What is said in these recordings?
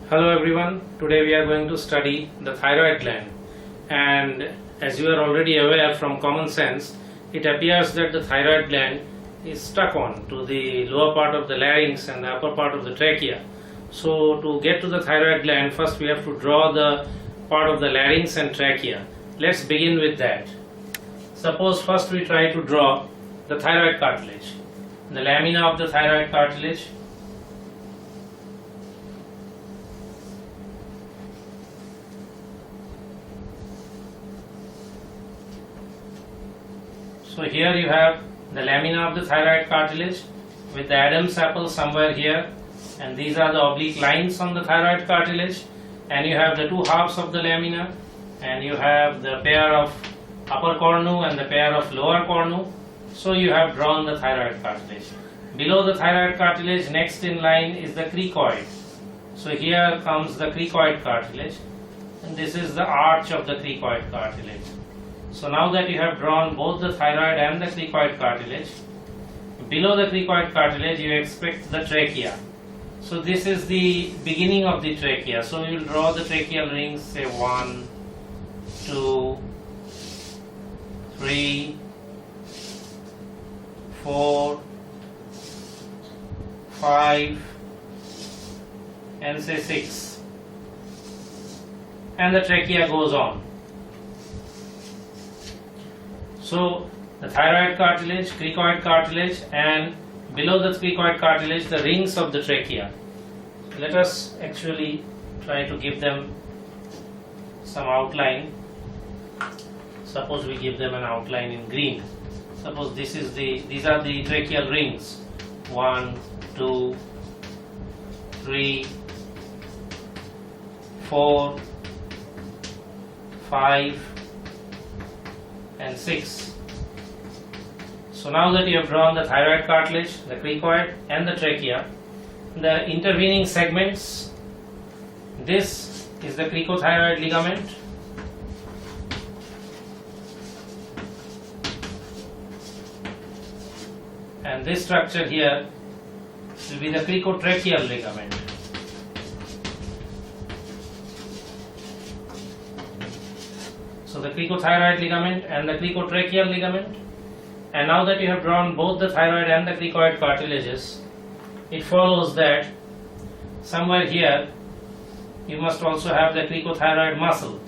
Hello everyone, today we are going to study the thyroid gland, and as you are already aware from common sense, it appears that the thyroid gland is stuck on to the lower part of the larynx and the upper part of the trachea. So to get to the thyroid gland, first we have to draw the part of the larynx and trachea. Let's begin with that. Suppose first we try to draw the thyroid cartilage, the lamina of the thyroid cartilage. So here you have the lamina of the thyroid cartilage with the Adam's apple somewhere here, and these are the oblique lines on the thyroid cartilage, and you have the two halves of the lamina, and you have the pair of upper cornu and the pair of lower cornu. So you have drawn the thyroid cartilage. Below the thyroid cartilage, next in line is the cricoid. So here comes the cricoid cartilage, and this is the arch of the cricoid cartilage. So now that you have drawn both the thyroid and the cricoid cartilage, below the cricoid cartilage you expect the trachea. So this is the beginning of the trachea. So you will draw the tracheal rings, say 1, 2, 3, 4, 5, and say 6. And the trachea goes on. So the thyroid cartilage, cricoid cartilage, and below the cricoid cartilage the rings of the trachea. Let us actually try to give them some outline. Suppose we give them an outline in green. Suppose these are the tracheal rings. 1, 2, 3, 4, 5, and 6. So now that you have drawn the thyroid cartilage, the cricoid, and the trachea, the intervening segments, this is the cricothyroid ligament, and this structure here will be the cricotracheal ligament. So the cricothyroid ligament and the cricotracheal ligament. And now that you have drawn both the thyroid and the cricoid cartilages, it follows that somewhere here you must also have the cricothyroid muscle.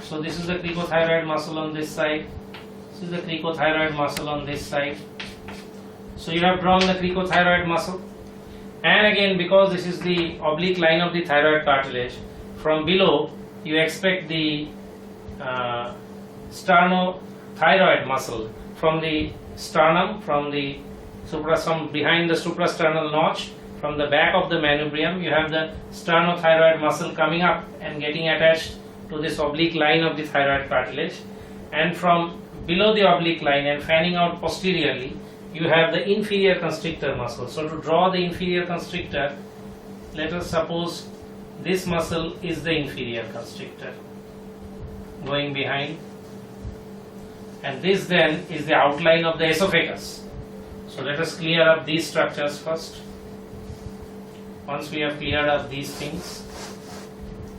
So this is the cricothyroid muscle on this side, this is the cricothyroid muscle on this side. So you have drawn the cricothyroid muscle, and again, because this is the oblique line of the thyroid cartilage, from below you expect the sternothyroid muscle from the sternum, from the behind the suprasternal notch, from the back of the manubrium, you have the sternothyroid muscle coming up and getting attached to this oblique line of the thyroid cartilage, and from below the oblique line and fanning out posteriorly, you have the inferior constrictor muscle. So to draw the inferior constrictor, let us suppose this muscle is the inferior constrictor going behind, and this then is the outline of the esophagus. So let us clear up these structures first. Once we have cleared up these things,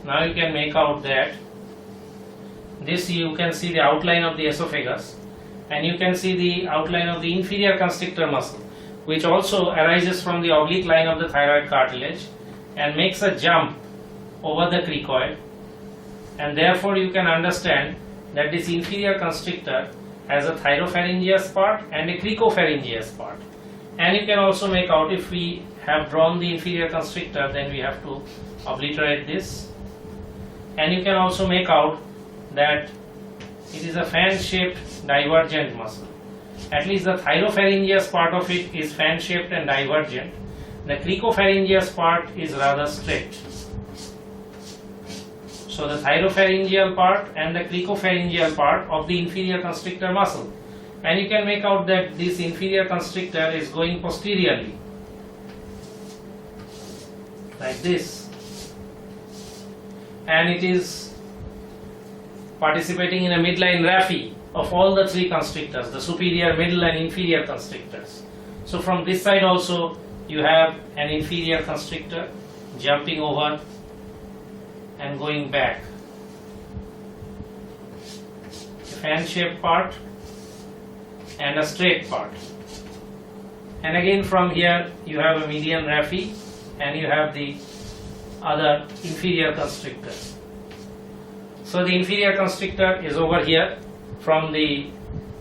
now you can make out that this, you can see the outline of the esophagus, and you can see the outline of the inferior constrictor muscle, which also arises from the oblique line of the thyroid cartilage and makes a jump over the cricoid, and therefore you can understand that this inferior constrictor has a thyropharyngeus part and a cricopharyngeus part. And you can also make out, if we have drawn the inferior constrictor, then we have to obliterate this, and you can also make out that it is a fan-shaped divergent muscle. At least the thyropharyngeus part of it is fan-shaped and divergent. The cricopharyngeus part is rather straight. So the thyropharyngeal part and the cricopharyngeal part of the inferior constrictor muscle, and you can make out that this inferior constrictor is going posteriorly like this, and it is participating in a midline raphe of all the three constrictors, the superior, middle, and inferior constrictors. So from this side also you have an inferior constrictor jumping over and going back. Fan-shaped part and a straight part. And again from here you have a median raphe and you have the other inferior constrictor. So the inferior constrictor is over here from the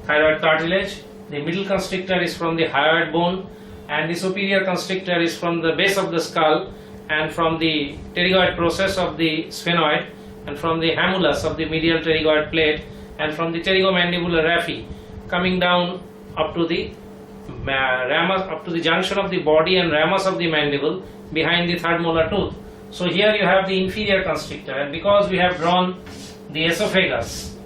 thyroid cartilage, the middle constrictor is from the hyoid bone, and the superior constrictor is from the base of the skull and from the pterygoid process of the sphenoid and from the hamulus of the medial pterygoid plate and from the pterygomandibular raphe coming down up to the ramus, up to the junction of the body and ramus of the mandible behind the third molar tooth. So here you have the inferior constrictor, and because we have drawn the esophagus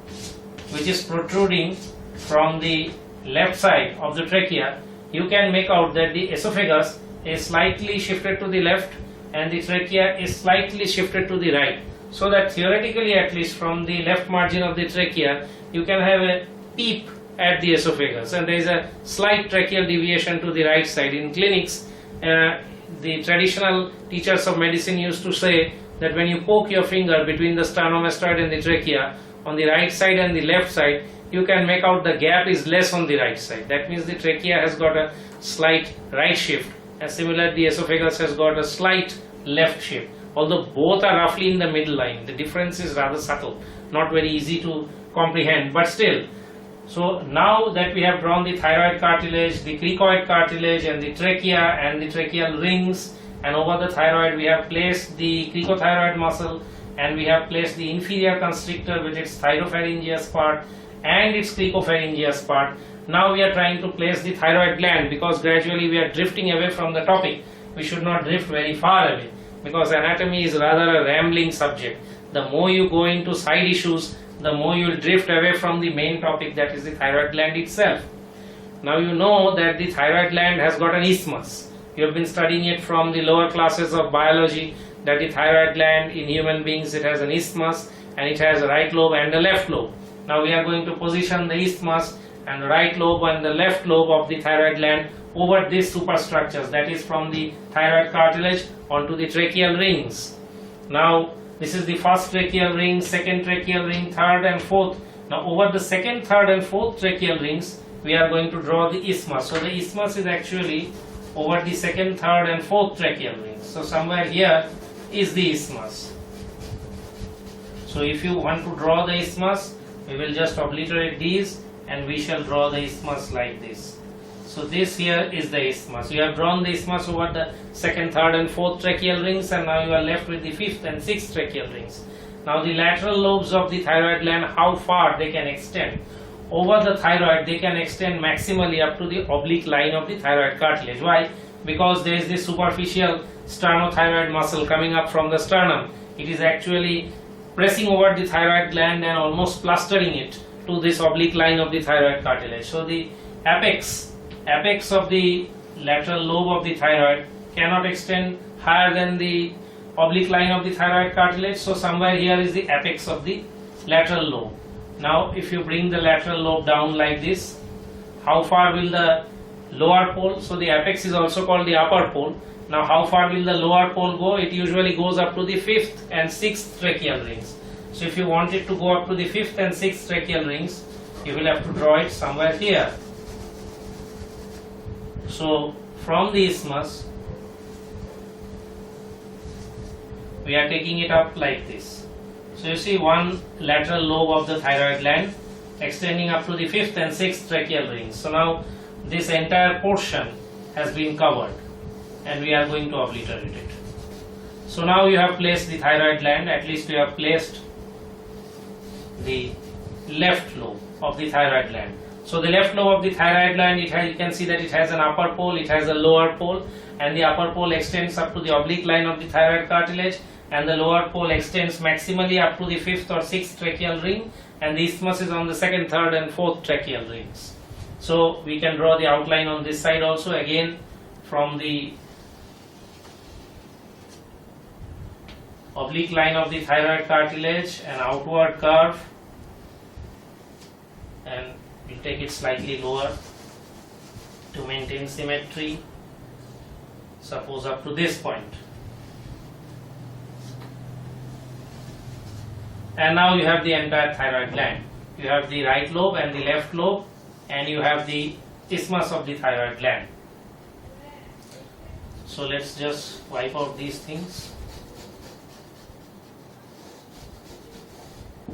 which is protruding from the left side of the trachea, you can make out that the esophagus is slightly shifted to the left and the trachea is slightly shifted to the right, so that theoretically at least from the left margin of the trachea you can have a peep at the esophagus, and there is a slight tracheal deviation to the right side. In clinics, the traditional teachers of medicine used to say that when you poke your finger between the sternomastoid and the trachea on the right side and the left side, you can make out the gap is less on the right side. That means the trachea has got a slight right shift, and similarly the esophagus has got a slight left shift. Although both are roughly in the middle line, the difference is rather subtle, not very easy to comprehend, but still. So now that we have drawn the thyroid cartilage, the cricoid cartilage and the trachea and the tracheal rings, and over the thyroid we have placed the cricothyroid muscle, and we have placed the inferior constrictor with its thyropharyngeus part and its cricopharyngeus part. Now we are trying to place the thyroid gland, because gradually we are drifting away from the topic. We should not drift very far away, because anatomy is rather a rambling subject. The more you go into side issues, the more you will drift away from the main topic, that is the thyroid gland itself. Now you know that the thyroid gland has got an isthmus. You have been studying it from the lower classes of biology, that the thyroid gland in human beings, it has an isthmus and it has a right lobe and a left lobe. Now we are going to position the isthmus and the right lobe and the left lobe of the thyroid gland over these superstructures, that is from the thyroid cartilage onto the tracheal rings. Now this is the first tracheal ring, second tracheal ring, third and fourth. Now over the second, third and fourth tracheal rings we are going to draw the isthmus. So the isthmus is actually over the second, third and fourth tracheal rings. So somewhere here is the isthmus. So if you want to draw the isthmus, we will just obliterate these and we shall draw the isthmus like this. So this here is the isthmus. You have drawn the isthmus over the second, third and fourth tracheal rings, and now you are left with the fifth and sixth tracheal rings. Now the lateral lobes of the thyroid gland, how far they can extend? Over the thyroid they can extend maximally up to the oblique line of the thyroid cartilage. Why? Because there is this superficial sternothyroid muscle coming up from the sternum. It is actually pressing over the thyroid gland and almost plastering it to this oblique line of the thyroid cartilage. So the apex of the lateral lobe of the thyroid cannot extend higher than the oblique line of the thyroid cartilage. So somewhere here is the apex of the lateral lobe. Now if you bring the lateral lobe down like this, how far will the lower pole? So the apex is also called the upper pole. Now how far will the lower pole go? It usually goes up to the fifth and sixth tracheal rings. So if you want it to go up to the fifth and sixth tracheal rings, you will have to draw it somewhere here. So from the isthmus we are taking it up like this. So you see one lateral lobe of the thyroid gland extending up to the fifth and sixth tracheal rings. So now this entire portion has been covered and we are going to obliterate it. So now you have placed the thyroid gland, at least you have placed the left lobe of the thyroid gland. So the left lobe of the thyroid gland, you can see that it has an upper pole, it has a lower pole, and the upper pole extends up to the oblique line of the thyroid cartilage, and the lower pole extends maximally up to the fifth or sixth tracheal ring, and the isthmus is on the second, third and fourth tracheal rings. So we can draw the outline on this side also, again from the oblique line of the thyroid cartilage, an outward curve, and we take it slightly lower to maintain symmetry, suppose up to this point. and now you have the entire thyroid gland. You have the right lobe and the left lobe, and you have the isthmus of the thyroid gland. So let's just wipe out these things,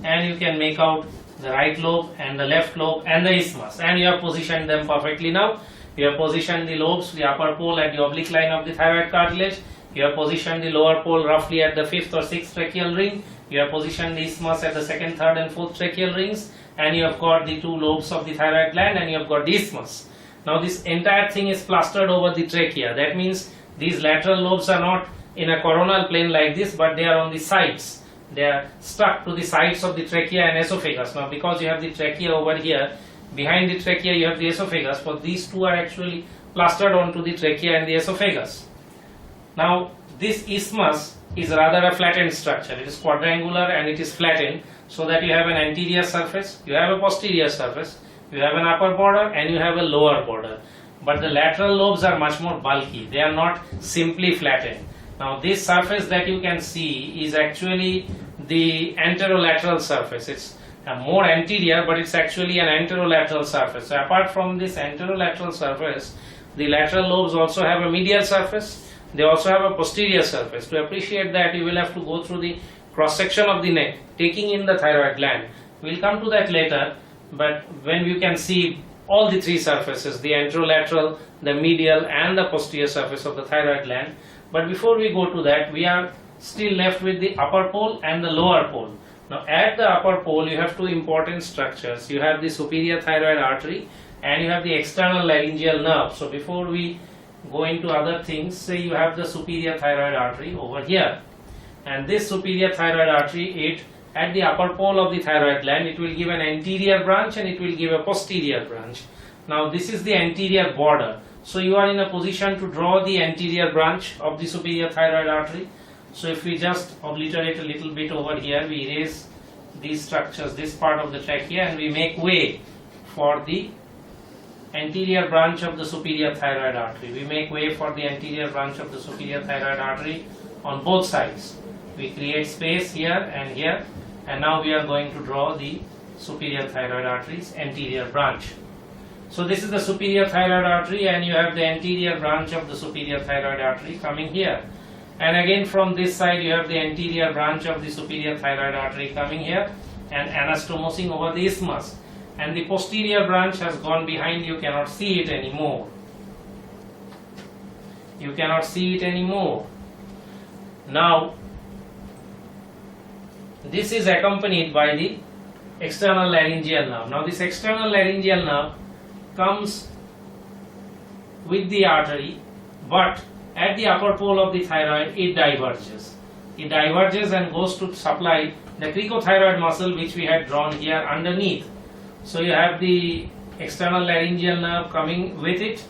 and you can make out the right lobe and the left lobe and the isthmus, and you have positioned them perfectly. Now you have positioned the lobes, the upper pole at the oblique line of the thyroid cartilage. You have positioned the lower pole roughly at the 5th or 6th tracheal ring. You have positioned the isthmus at the 2nd, 3rd and 4th tracheal rings, and you have got the 2 lobes of the thyroid gland, and you have got the isthmus. Now this entire thing is plastered over the trachea. That means these lateral lobes are not in a coronal plane like this, but they are on the sides. They are stuck to the sides of the trachea and esophagus. Now because you have the trachea over here, behind the trachea you have the esophagus, but these two are actually plastered onto the trachea and the esophagus. Now this isthmus is rather a flattened structure. It is quadrangular and it is flattened, so that you have an anterior surface, you have a posterior surface, you have an upper border and you have a lower border. But the lateral lobes are much more bulky. They are not simply flattened. Now this surface that you can see is actually the anterolateral surface. It's more anterior, but it's actually an anterolateral surface. So apart from this anterolateral surface, the lateral lobes also have a medial surface. They also have a posterior surface. To appreciate that, you will have to go through the cross section of the neck, taking in the thyroid gland. We'll come to that later, but when you can see all the 3 surfaces, the anterolateral, the medial and the posterior surface of the thyroid gland. But before we go to that, we are still left with the upper pole and the lower pole. Now at the upper pole you have 2 important structures. You have the superior thyroid artery and you have the external laryngeal nerve. So before we go into other things, say you have the superior thyroid artery over here, and this superior thyroid artery, at the upper pole of the thyroid gland, it will give an anterior branch and it will give a posterior branch. Now this is the anterior border. So you are in a position to draw the anterior branch of the superior thyroid artery. So if we just obliterate a little bit over here, we erase these structures, this part of the trachea, and we make way for the anterior branch of the superior thyroid artery. We make way for the anterior branch of the superior thyroid artery on both sides. We create space here, and now we are going to draw the superior thyroid artery's anterior branch. So this is the superior thyroid artery, and you have the anterior branch of the superior thyroid artery coming here. And again from this side you have the anterior branch of the superior thyroid artery coming here and anastomosing over the isthmus. And the posterior branch has gone behind, you cannot see it anymore. You cannot see it anymore. Now this is accompanied by the external laryngeal nerve. Now this external laryngeal nerve comes with the artery, but at the upper pole of the thyroid it diverges. It diverges and goes to supply the cricothyroid muscle, which we had drawn here underneath. So you have the external laryngeal nerve coming with it,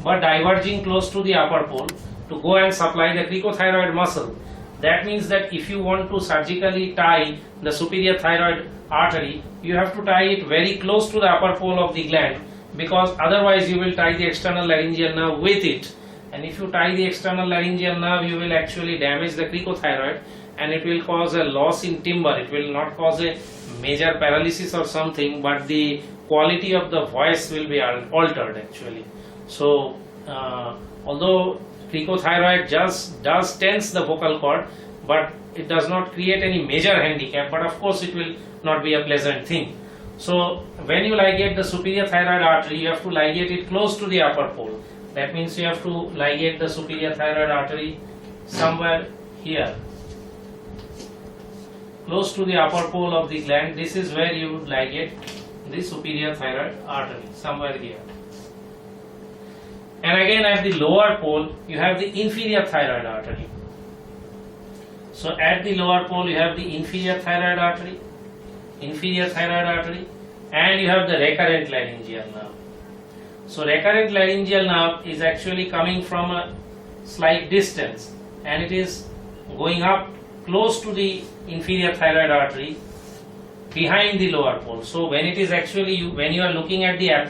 but diverging close to the upper pole to go and supply the cricothyroid muscle. That means that if you want to surgically tie the superior thyroid artery, you have to tie it very close to the upper pole of the gland, because otherwise you will tie the external laryngeal nerve with it. And if you tie the external laryngeal nerve, you will actually damage the cricothyroid and it will cause a loss in timbre. It will not cause a major paralysis or something, but the quality of the voice will be altered actually. So although cricothyroid does tense the vocal cord, but it does not create any major handicap, but of course it will not be a pleasant thing. So when you ligate the superior thyroid artery, you have to ligate it close to the upper pole. That means you have to ligate the superior thyroid artery somewhere here, close to the upper pole of the gland. This is where you would ligate the superior thyroid artery, somewhere here. And again at the lower pole you have the inferior thyroid artery. So at the lower pole you have the inferior thyroid artery, and you have the recurrent laryngeal nerve. So recurrent laryngeal nerve is actually coming from a slight distance and it is going up close to the inferior thyroid artery behind the lower pole. So when it is actually, when you are looking at the approach